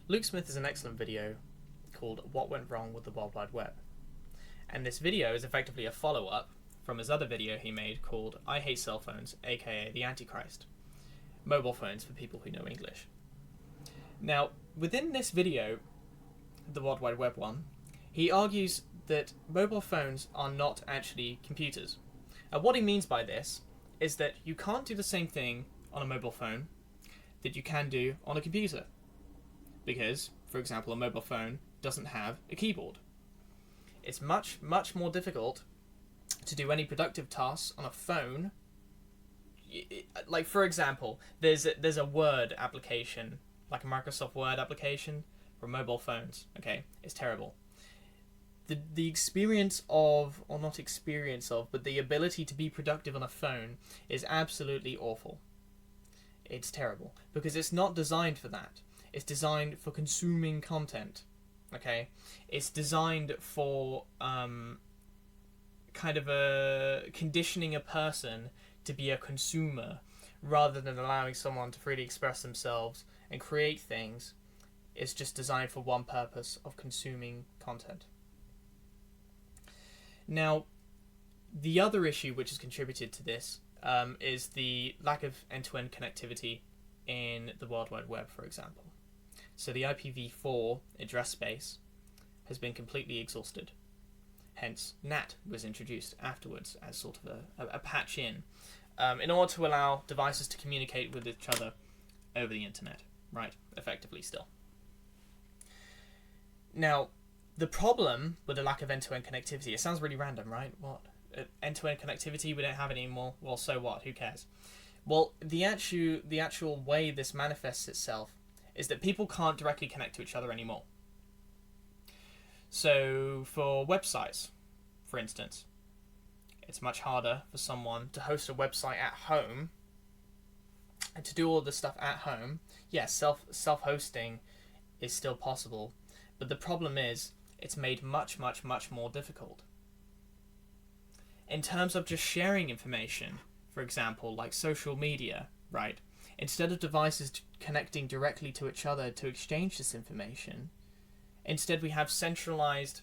Luke Smith has an excellent video called What Went Wrong with the World Wide Web. And this video is effectively a follow-up from his other video he made called I Hate Cell Phones, aka The Antichrist. Mobile phones for people who know English. Now, within this video, the World Wide Web one, he argues that mobile phones are not actually computers. And what he means by this is that you can't do the same thing on a mobile phone that you can do on a computer. Because, for example, a mobile phone doesn't have a keyboard. It's much, much more difficult to do any productive tasks on a phone. Like, for example, there's a Word application, like a Microsoft Word application for mobile phones. Okay, it's terrible. The experience of, or not experience of, but the ability to be productive on a phone is absolutely awful. It's terrible because it's not designed for that. It's designed for consuming content. Okay, it's designed for kind of conditioning a person to be a consumer rather than allowing someone to freely express themselves and create things. It's just designed for one purpose of consuming content. Now, the other issue which has contributed to this is the lack of end-to-end connectivity in the World Wide Web, for example. So the IPv4 address space has been completely exhausted. Hence, NAT was introduced afterwards as sort of a patch in order to allow devices to communicate with each other over the internet, right? Effectively still. Now, the problem with the lack of end-to-end connectivity, it sounds really random, right? What? End-to-end connectivity, we don't have it anymore. Well, so what? Who cares? Well, the actual way this manifests itself is that people can't directly connect to each other anymore. So, for websites, for instance, it's much harder for someone to host a website at home and to do all this stuff at home. Yes, self-hosting is still possible, but the problem is it's made much, much, much more difficult. In terms of just sharing information, for example, like social media, right? Instead of devices connecting directly to each other to exchange this information, instead we have centralized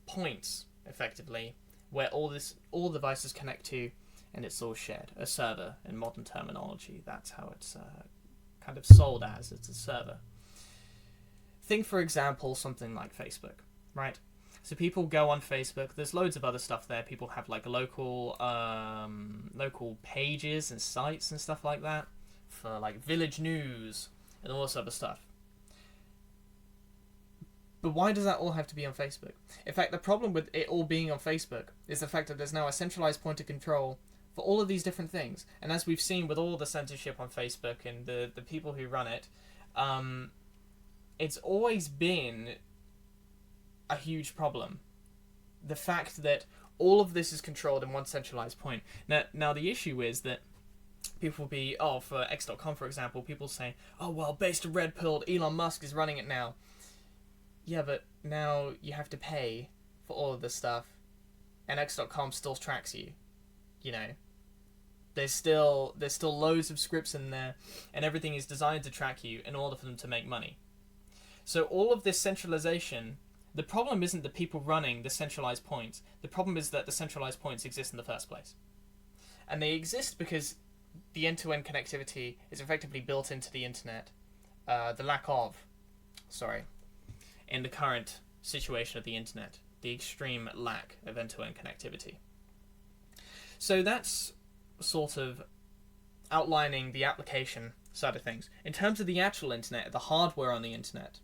points, effectively, where all devices connect to, and it's all shared. A server, in modern terminology, that's how it's kind of sold as. It's a server. Think, for example, something like Facebook, right? So people go on Facebook. There's loads of other stuff there. People have like local pages and sites and stuff like that for like village news and all this other stuff. But why does that all have to be on Facebook? In fact, the problem with it all being on Facebook is the fact that there's now a centralized point of control for all of these different things. And as we've seen with all the censorship on Facebook and the people who run it, it's always been a huge problem. The fact that all of this is controlled in one centralized point. Now the issue is that people will be, for X.com, for example, people say, based on red pilled, Elon Musk is running it now. Yeah, but now you have to pay for all of this stuff, and X.com still tracks you. You know, there's still loads of scripts in there, and everything is designed to track you in order for them to make money. So all of this centralization, the problem isn't the people running the centralized points. The problem is that the centralized points exist in the first place. And they exist because the end-to-end connectivity is effectively built into the internet. In the current situation of the internet, the extreme lack of end-to-end connectivity. So that's sort of outlining the application side of things. In terms of the actual internet, the hardware on the internet,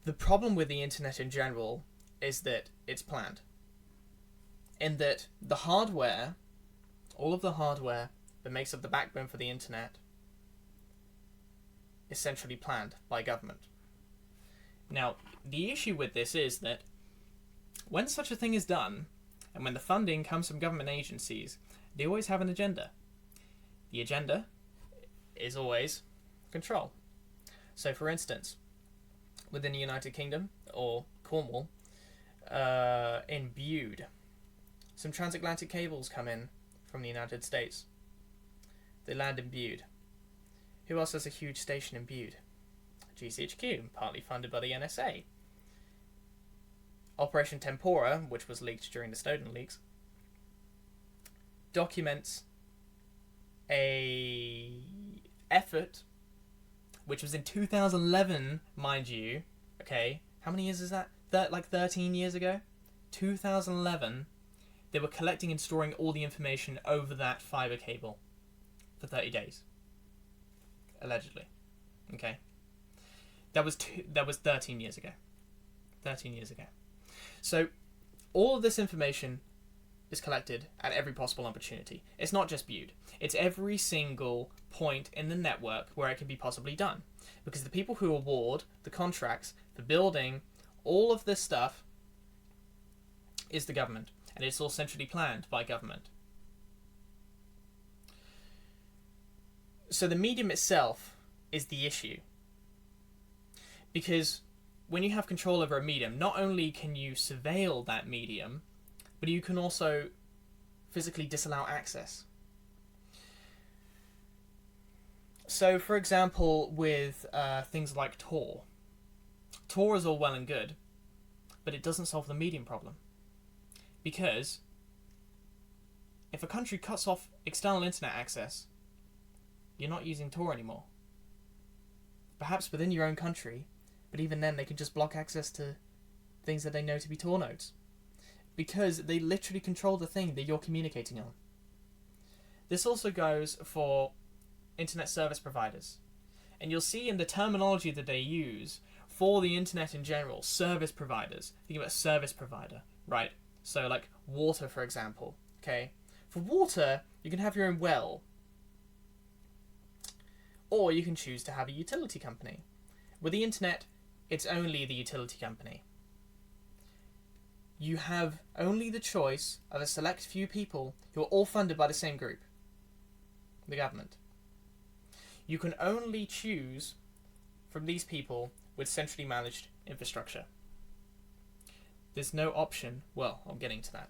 the problem with the internet in general is that it's planned. In that the hardware, all of the hardware that makes up the backbone for the internet, is centrally planned by government. Now, the issue with this is that when such a thing is done, and when the funding comes from government agencies, they always have an agenda. The agenda is always control. So, for instance, within the United Kingdom, or Cornwall, in Bude, some transatlantic cables come in from the United States. They land in Bude. Who else has a huge station in Bude? GCHQ, partly funded by the NSA. Operation Tempora, which was leaked during the Snowden leaks, documents a effort which was in 2011, mind you. Okay, how many years is that? Like 13 years ago? 2011, they were collecting and storing all the information over that fiber cable for 30 days. Allegedly. Okay. That was 13 years ago. 13 years ago. So, all of this information is collected at every possible opportunity. It's not just Bude. It's every single point in the network where it can be possibly done. Because the people who award the contracts for building all of this stuff is the government. And it's all centrally planned by government. So the medium itself is the issue. Because when you have control over a medium, not only can you surveil that medium, but you can also physically disallow access. So, for example, with things like Tor. Tor is all well and good, but it doesn't solve the medium problem. Because if a country cuts off external internet access, you're not using Tor anymore. Perhaps within your own country, but even then they can just block access to things that they know to be Tor nodes. Because they literally control the thing that you're communicating on. This also goes for internet service providers. And you'll see in the terminology that they use for the internet in general, service providers. Think about a service provider, right? So like water, for example. Okay, for water, you can have your own well. Or you can choose to have a utility company. With the internet, it's only the utility company. You have only the choice of a select few people who are all funded by the same group, the government. You can only choose from these people with centrally managed infrastructure. There's no option, well, I'm getting to that.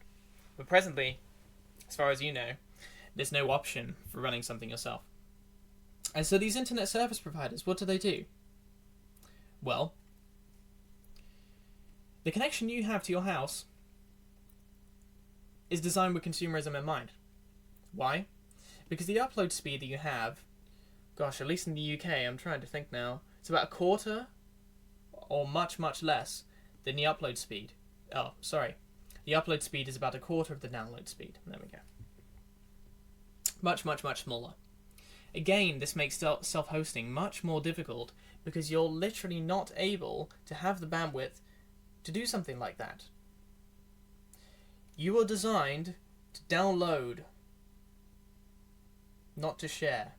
But presently, as far as you know, there's no option for running something yourself. And so these internet service providers, what do? Well, the connection you have to your house is designed with consumerism in mind. Why? Because the upload speed that you have, gosh, at least in the UK, I'm trying to think now, it's about a quarter or much, much less than the upload speed. Oh, sorry. The upload speed is about a quarter of the download speed. There we go. Much, much, much smaller. Again, this makes self-hosting much more difficult because you're literally not able to have the bandwidth to do something like that. You are designed to download, not to share.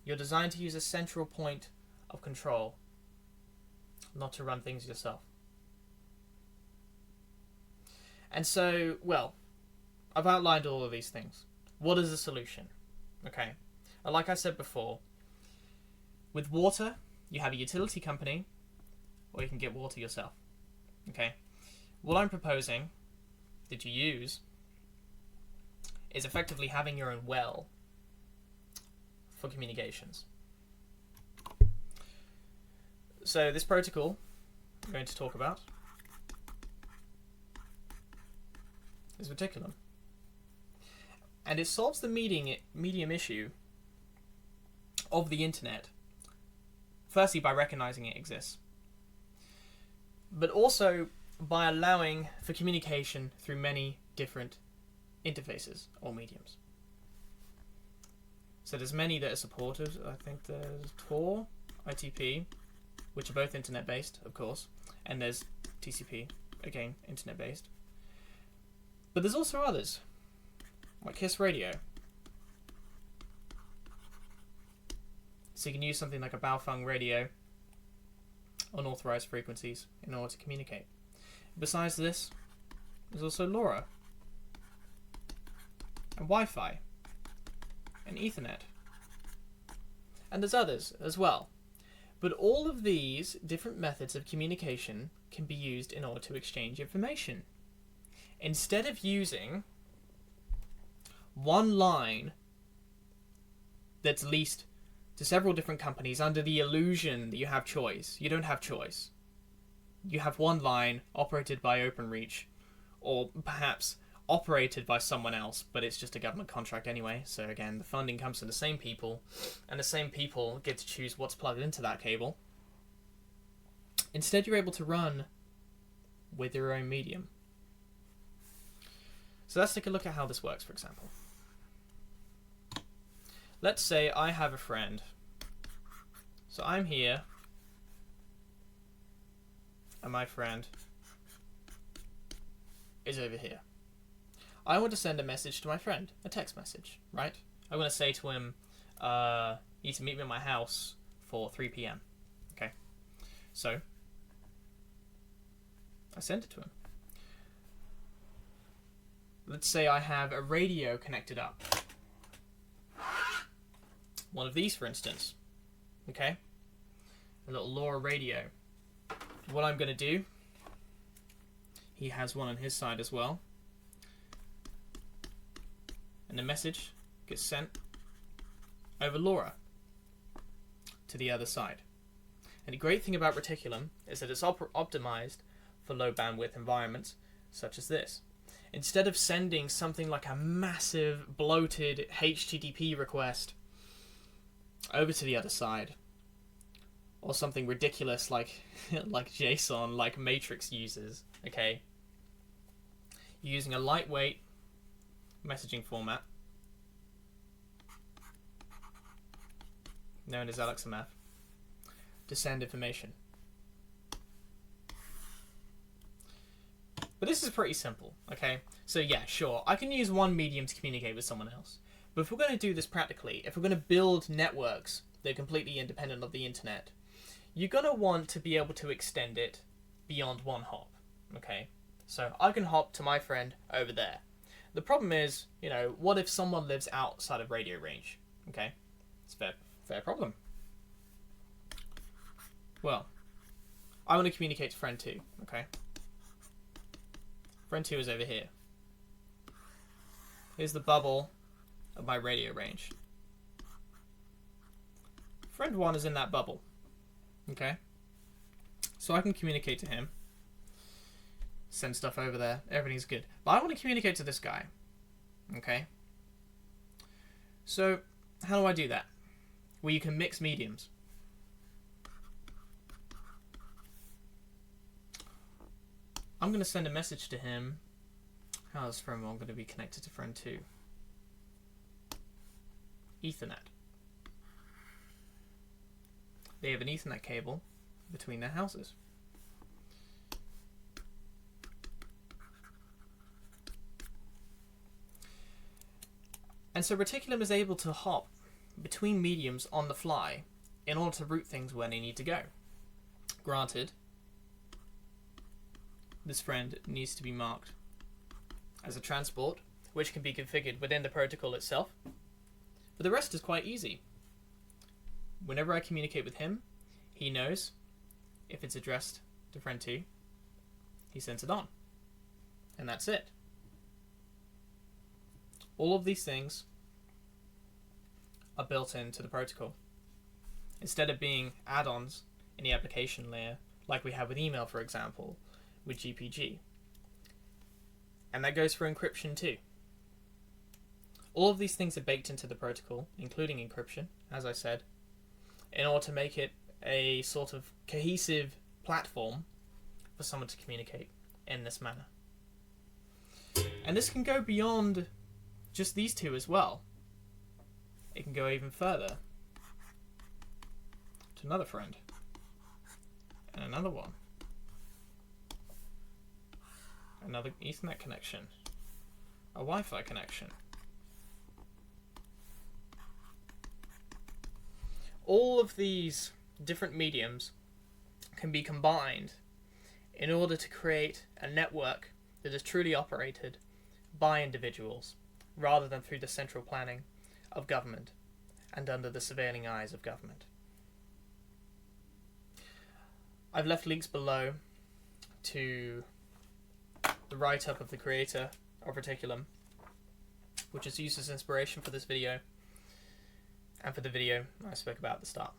You're designed to use a central point of control, not to run things yourself. And so, well, I've outlined all of these things. What is the solution? Okay, and like I said before, with water, you have a utility company, or you can get water yourself. Okay, what I'm proposing that you use is effectively having your own well for communications. So this protocol I'm going to talk about is Reticulum. And it solves the medium issue of the internet, firstly by recognizing it exists, but also by allowing for communication through many different interfaces or mediums. So there's many that are supported. I think there's Tor, ITP, which are both internet-based, of course, and there's TCP, again, internet-based. But there's also others, like KISS Radio. So you can use something like a Baofeng radio on authorized frequencies in order to communicate. Besides this, there's also LoRa, and Wi-Fi, and Ethernet. And there's others as well. But all of these different methods of communication can be used in order to exchange information. Instead of using one line that's leased to several different companies under the illusion that you have choice. You don't have choice. You have one line operated by OpenReach, or perhaps operated by someone else, but it's just a government contract anyway. So again, the funding comes from the same people, and the same people get to choose what's plugged into that cable. Instead, you're able to run with your own medium. So let's take a look at how this works, for example. Let's say I have a friend. So I'm here, and my friend is over here. I want to send a message to my friend, a text message, right? I want to say to him, you need to meet me at my house for 3 p.m. Okay, so I send it to him. Let's say I have a radio connected up. One of these, for instance. Okay? A little LoRa radio. What I'm going to do, he has one on his side as well. And the message gets sent over LoRa to the other side. And the great thing about Reticulum is that it's optimized for low bandwidth environments such as this. Instead of sending something like a massive bloated HTTP request over to the other side, or something ridiculous like like JSON, like Matrix uses, okay, you're using a lightweight messaging format known as LXMF to send information. But this is pretty simple, okay? So yeah, sure, I can use one medium to communicate with someone else. But if we're going to do this practically, if we're going to build networks that are completely independent of the internet, you're going to want to be able to extend it beyond one hop, okay? So I can hop to my friend over there. The problem is, you know, what if someone lives outside of radio range, okay? It's a fair problem. Well, I want to communicate to friend 2, okay? Friend 2 is over here. Here's the bubble of my radio range. Friend 1 is in that bubble. Okay? So I can communicate to him. Send stuff over there. Everything's good. But I want to communicate to this guy. Okay? So, how do I do that? Well, you can mix mediums. I'm going to send a message to him. How's friend 1 going to be connected to friend 2? Ethernet. They have an Ethernet cable between their houses. And so Reticulum is able to hop between mediums on the fly in order to route things where they need to go. Granted, this friend needs to be marked as a transport, which can be configured within the protocol itself. But the rest is quite easy. Whenever I communicate with him, he knows if it's addressed to friend 2, he sends it on. And that's it. All of these things are built into the protocol. Instead of being add-ons in the application layer, like we have with email, for example, with GPG. And that goes for encryption too. All of these things are baked into the protocol, including encryption, as I said, in order to make it a sort of cohesive platform for someone to communicate in this manner. And this can go beyond just these two as well. It can go even further to another friend and another one. Another Ethernet connection, a Wi-Fi connection. All of these different mediums can be combined in order to create a network that is truly operated by individuals rather than through the central planning of government and under the surveilling eyes of government. I've left links below to the write-up of the creator of Reticulum, which is used as inspiration for this video. and for the video I spoke about at the start.